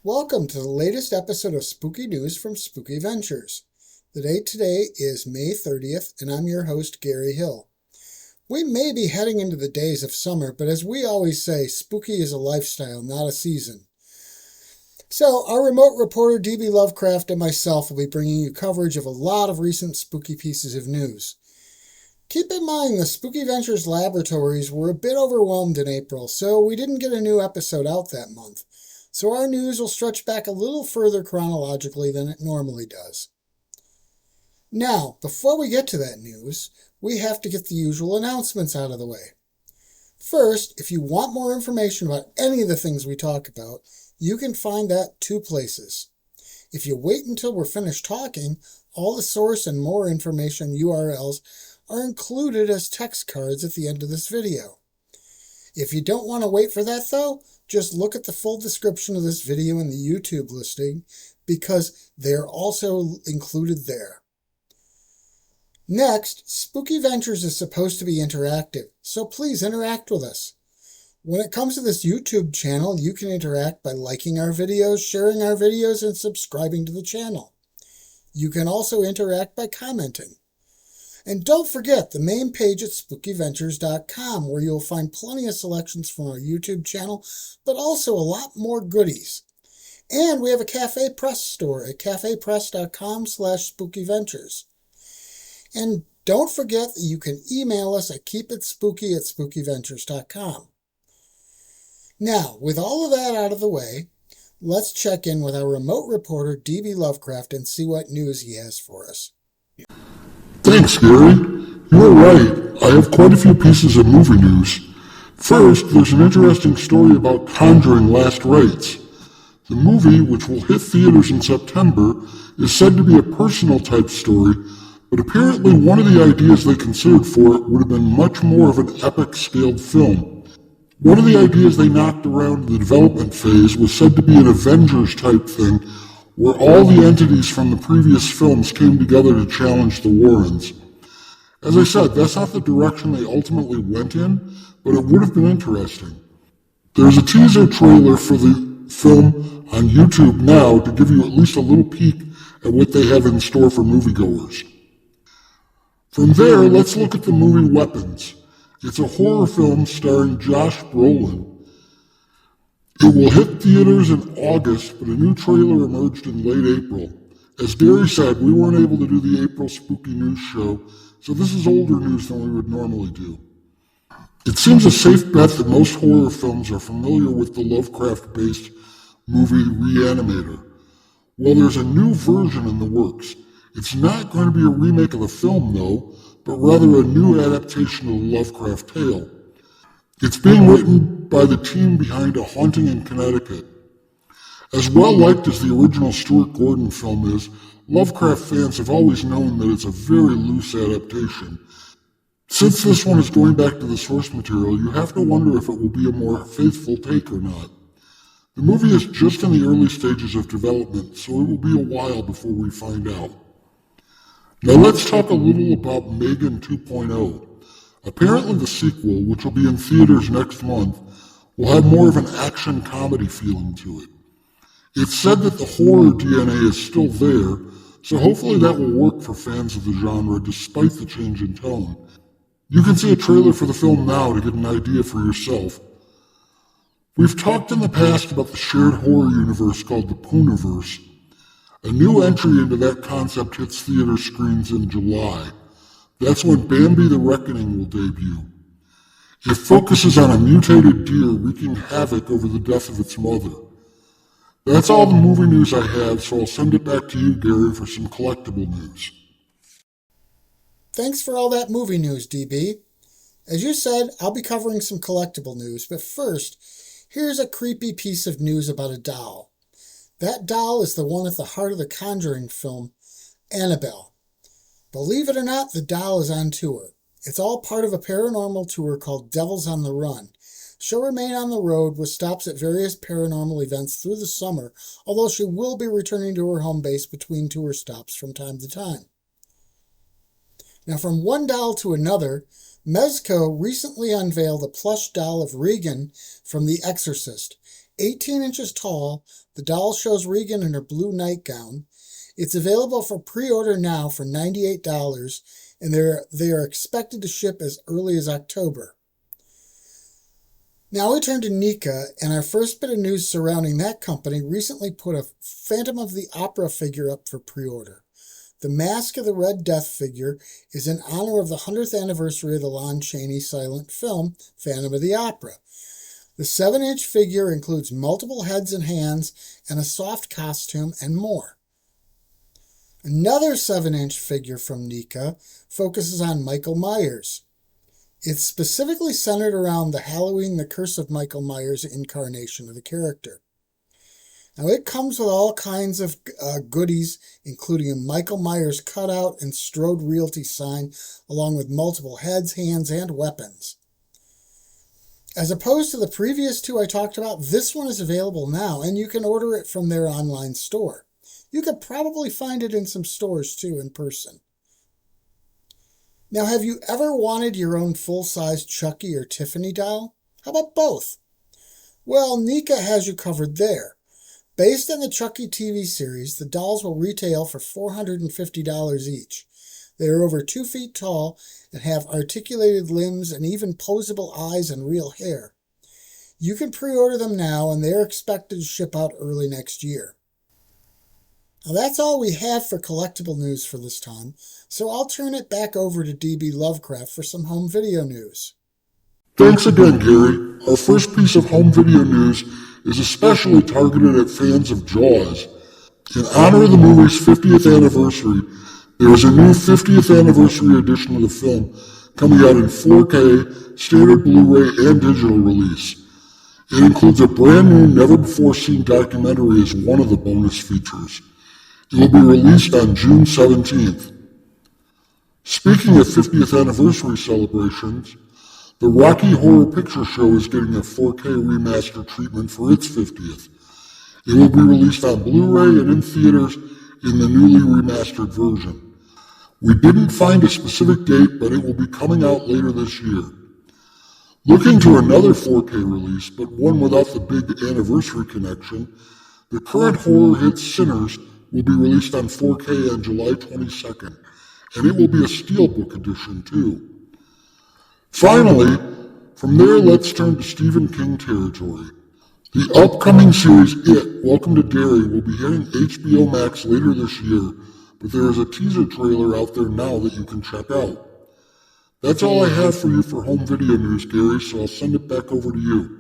Welcome to the latest episode of Spooky News from Spooky Ventures. The date today is May 30th, and I'm your host, Gary Hill. We may be heading into the days of summer, but as we always say, spooky is a lifestyle, not a season. So, our remote reporter, DB Lovecraft, and myself will be bringing you coverage of a lot of recent spooky pieces of news. Keep in mind the Spooky Ventures laboratories were a bit overwhelmed in April, so we didn't get a new episode out that month. So our news will stretch back a little further chronologically than it normally does. Now, before we get to that news, we have to get the usual announcements out of the way. First, if you want more information about any of the things we talk about, you can find that two places. If you wait until we're finished talking, all the source and more information URLs are included as text cards at the end of this video. If you don't want to wait for that though, just look at the full description of this video in the YouTube listing because they're also included there. Next, Spooky Ventures is supposed to be interactive, so please interact with us. When it comes to this YouTube channel, you can interact by liking our videos, sharing our videos, and subscribing to the channel. You can also interact by commenting. And don't forget the main page at spookyventures.com where you'll find plenty of selections from our YouTube channel, but also a lot more goodies. And we have a Cafe Press store at cafepress.com/spookyventures. And don't forget that you can email us at keepitspooky@spookyventures.com. Now, with all of that out of the way, let's check in with our remote reporter, DB Lovecraft, and see what news he has for us. Thanks, Gary. You're right. I have quite a few pieces of movie news. First, there's an interesting story about Conjuring Last Rites. The movie, which will hit theaters in September, is said to be a personal type story, but apparently one of the ideas they considered for it would have been much more of an epic-scaled film. One of the ideas they knocked around in the development phase was said to be an Avengers type thing, where all the entities from the previous films came together to challenge the Warrens. As I said, that's not the direction they ultimately went in, but it would have been interesting. There's a teaser trailer for the film on YouTube now to give you at least a little peek at what they have in store for moviegoers. From there, let's look at the movie Weapons. It's a horror film starring Josh Brolin. It will hit theaters in August, but a new trailer emerged in late April. As Gary said, we weren't able to do the April Spooky News show, so this is older news than we would normally do. It seems a safe bet that most horror films are familiar with the Lovecraft-based movie Reanimator. Well, there's a new version in the works. It's not going to be a remake of the film, though, but rather a new adaptation of the Lovecraft tale. It's being written by the team behind A Haunting in Connecticut. As well liked as the original Stuart Gordon film is, Lovecraft fans have always known that it's a very loose adaptation. Since this one is going back to the source material, you have to wonder if it will be a more faithful take or not. The movie is just in the early stages of development, so it will be a while before we find out. Now let's talk a little about Megan 2.0. Apparently the sequel, which will be in theaters next month, will have more of an action comedy feeling to it. It's said that the horror DNA is still there, so hopefully that will work for fans of the genre despite the change in tone. You can see a trailer for the film now to get an idea for yourself. We've talked in the past about the shared horror universe called the Pooniverse. A new entry into that concept hits theater screens in July. That's when Bambi the Reckoning will debut. It focuses on a mutated deer wreaking havoc over the death of its mother. That's all the movie news I have, so I'll send it back to you, Gary, for some collectible news. Thanks for all that movie news, DB. As you said, I'll be covering some collectible news, but first, here's a creepy piece of news about a doll. That doll is the one at the heart of the Conjuring film, Annabelle. Believe it or not, the doll is on tour. It's all part of a paranormal tour called Devils on the Run. She'll remain on the road with stops at various paranormal events through the summer, although she will be returning to her home base between tour stops from time to time. Now, from one doll to another, Mezco recently unveiled a plush doll of Regan from The Exorcist. 18 inches tall, The doll shows Regan in her blue nightgown. It's available for pre-order now for $98, and they are expected to ship as early as October. Now we turn to NECA, and our first bit of news surrounding that company recently put a Phantom of the Opera figure up for pre-order. The Mask of the Red Death figure is in honor of the 100th anniversary of the Lon Chaney silent film, Phantom of the Opera. The 7-inch figure includes multiple heads and hands and a soft costume and more. Another 7-inch figure from NECA focuses on Michael Myers. It's specifically centered around the Halloween The Curse of Michael Myers incarnation of the character. Now it comes with all kinds of goodies, including a Michael Myers cutout and Strode Realty sign, along with multiple heads, hands, and weapons. As opposed to the previous two I talked about, this one is available now, and you can order it from their online store. You could probably find it in some stores too in person. Now, have you ever wanted your own full-size Chucky or Tiffany doll? How about both? Well, NECA has you covered there. Based on the Chucky TV series, the dolls will retail for $450 each. They are over 2 feet tall and have articulated limbs and even posable eyes and real hair. You can pre-order them now, and they are expected to ship out early next year. Now that's all we have for collectible news for this time, so I'll turn it back over to DB Lovecraft for some home video news. Thanks again, Gary. Our first piece of home video news is especially targeted at fans of Jaws. In honor of the movie's 50th anniversary, there is a new 50th anniversary edition of the film coming out in 4K, standard Blu-ray, and digital release. It includes a brand new, never-before-seen documentary as one of the bonus features. It will be released on June 17th. Speaking of 50th anniversary celebrations, the Rocky Horror Picture Show is getting a 4K remaster treatment for its 50th. It will be released on Blu-ray and in theaters in the newly remastered version. We didn't find a specific date, but it will be coming out later this year. Looking to another 4K release, but one without the big anniversary connection, the current horror hit Sinners will be released on 4K on July 22nd, and it will be a Steelbook edition too. Finally, from there let's turn to Stephen King territory. The upcoming series It, Welcome to Derry will be hitting HBO Max later this year, but there is a teaser trailer out there now that you can check out. That's all I have for you for home video news, Gary, so I'll send it back over to you.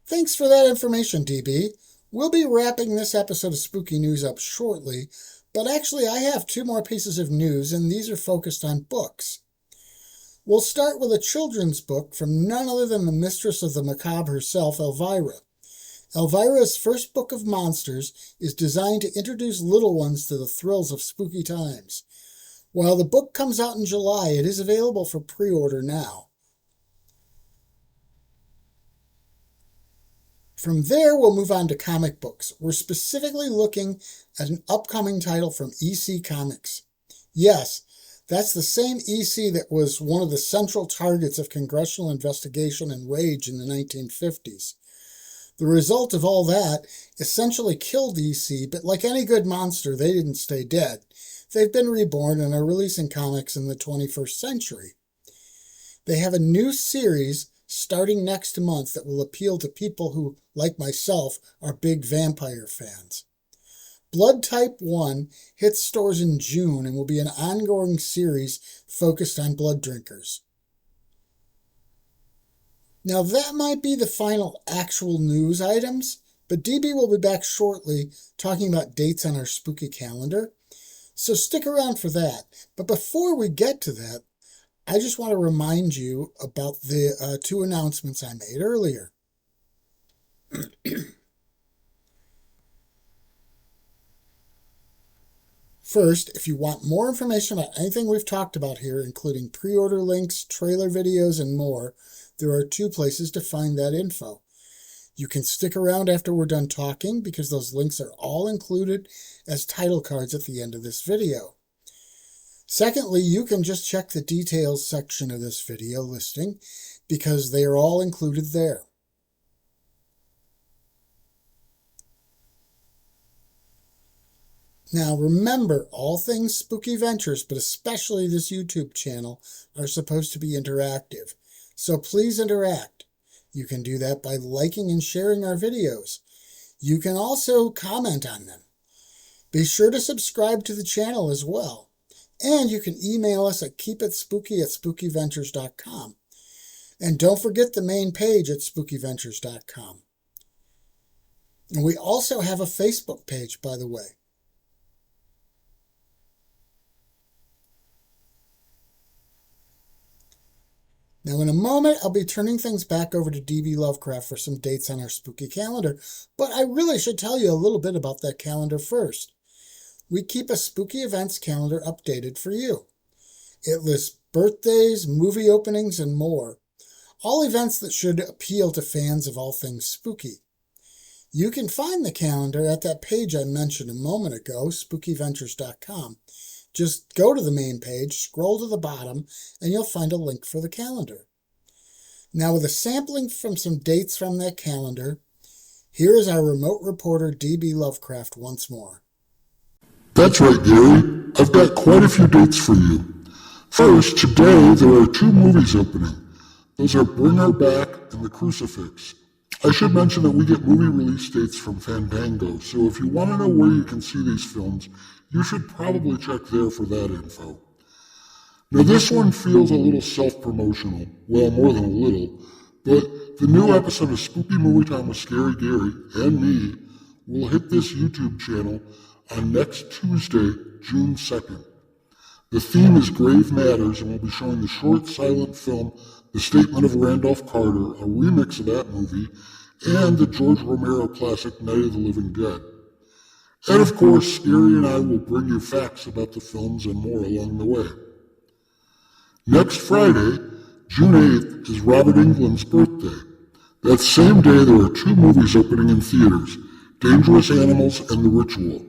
Thanks for that information, DB. We'll be wrapping this episode of Spooky News up shortly, but actually I have 2 more pieces of news, and these are focused on books. We'll start with a children's book from none other than the mistress of the macabre herself, Elvira. Elvira's first book of monsters is designed to introduce little ones to the thrills of spooky times. While the book comes out in July, it is available for pre-order now. From there, we'll move on to comic books. We're specifically looking at an upcoming title from EC Comics. Yes, that's the same EC that was one of the central targets of congressional investigation and rage in the 1950s. The result of all that essentially killed EC, but like any good monster, they didn't stay dead. They've been reborn and are releasing comics in the 21st century. They have a new series starting next month that will appeal to people who, like myself, are big vampire fans. Blood Type 1 hits stores in June and will be an ongoing series focused on blood drinkers. Now that might be the final actual news items, but DB will be back shortly talking about dates on our spooky calendar, so stick around for that. But before we get to that, I just want to remind you about the 2 announcements I made earlier. First, if you want more information about anything we've talked about here, including pre-order links, trailer videos, and more, there are 2 places to find that info. You can stick around after we're done talking because those links are all included as title cards at the end of this video. Secondly, you can just check the details section of this video listing because they are all included there. Now remember, all things Spooky Ventures, but especially this YouTube channel, are supposed to be interactive. So please interact. You can do that by liking and sharing our videos. You can also comment on them. Be sure to subscribe to the channel as well. And you can email us at keepitspooky@spookyventures.com. And don't forget the main page at spookyventures.com. And we also have a Facebook page, by the way. Now, in a moment, I'll be turning things back over to D.B. Lovecraft for some dates on our spooky calendar, but I really should tell you a little bit about that calendar first. We keep a spooky events calendar updated for you. It lists birthdays, movie openings, and more. All events that should appeal to fans of all things spooky. You can find the calendar at that page I mentioned a moment ago, spookyventures.com. Just go to the main page, scroll to the bottom, and you'll find a link for the calendar. Now, with a sampling from some dates from that calendar, here is our remote reporter D.B. Lovecraft once more. That's right, Gary. I've got quite a few dates for you. First, today there are 2 movies opening. Those are Bring Her Back and The Crucifix. I should mention that we get movie release dates from Fandango, so if you want to know where you can see these films, you should probably check there for that info. Now this one feels a little self-promotional, well, more than a little, but the new episode of Spooky Movie Time with Scary Gary and me will hit this YouTube channel on next Tuesday, June 2nd. The theme is Grave Matters, and we'll be showing the short silent film The Statement of Randolph Carter, a remix of that movie, and the George Romero classic Night of the Living Dead. And of course, Scary and I will bring you facts about the films and more along the way. Next Friday, June 8th, is Robert Englund's birthday. That same day, there are 2 movies opening in theaters, Dangerous Animals and The Ritual.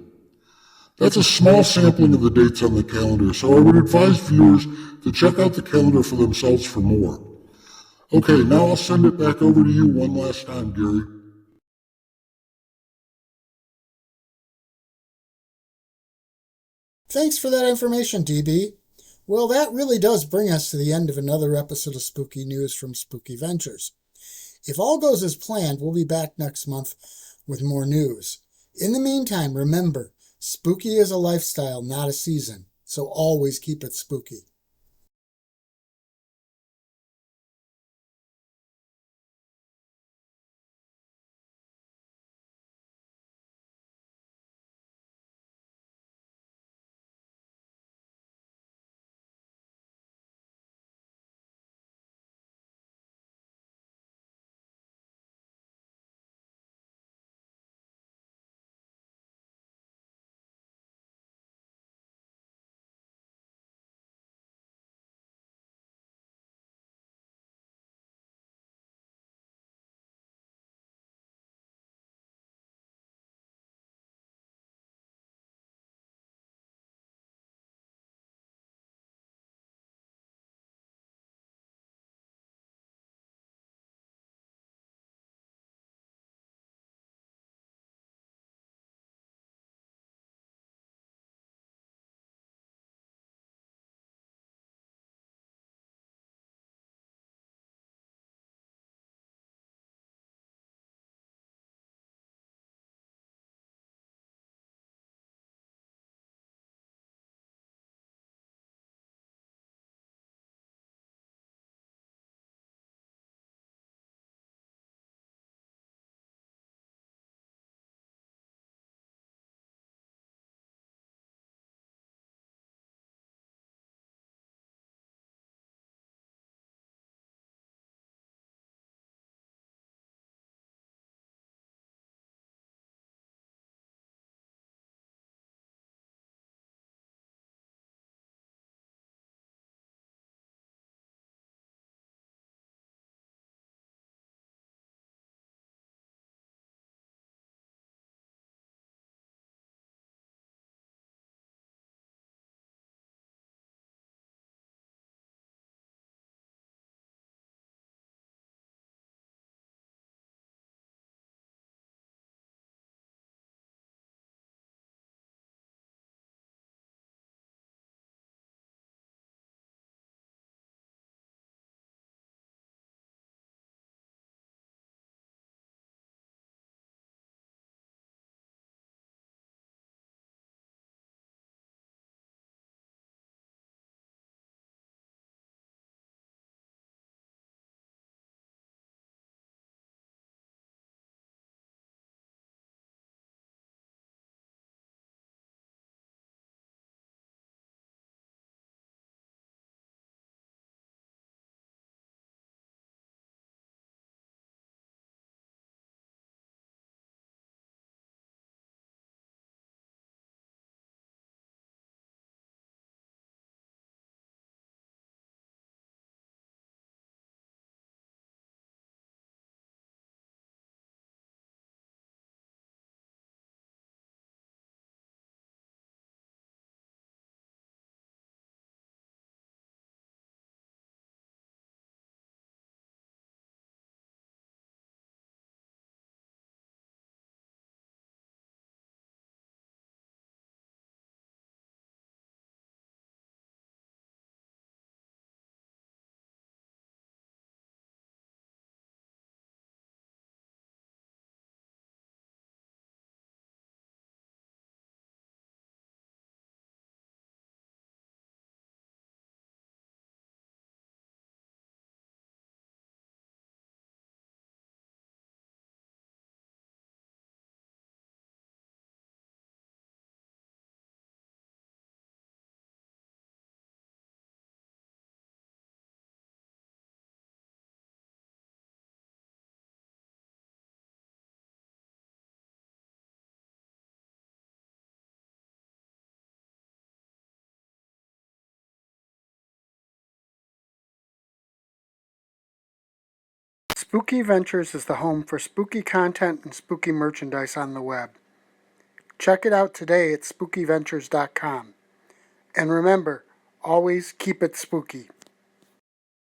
That's a small sampling of the dates on the calendar, so I would advise viewers to check out the calendar for themselves for more. Okay, now I'll send it back over to you one last time, Gary. Thanks for that information, DB. Well, that really does bring us to the end of another episode of Spooky News from Spooky Ventures. If all goes as planned, we'll be back next month with more news. In the meantime, remember, spooky is a lifestyle, not a season, so always keep it spooky. Spooky Ventures is the home for spooky content and spooky merchandise on the web. Check it out today at spookyventures.com. And remember, always keep it spooky.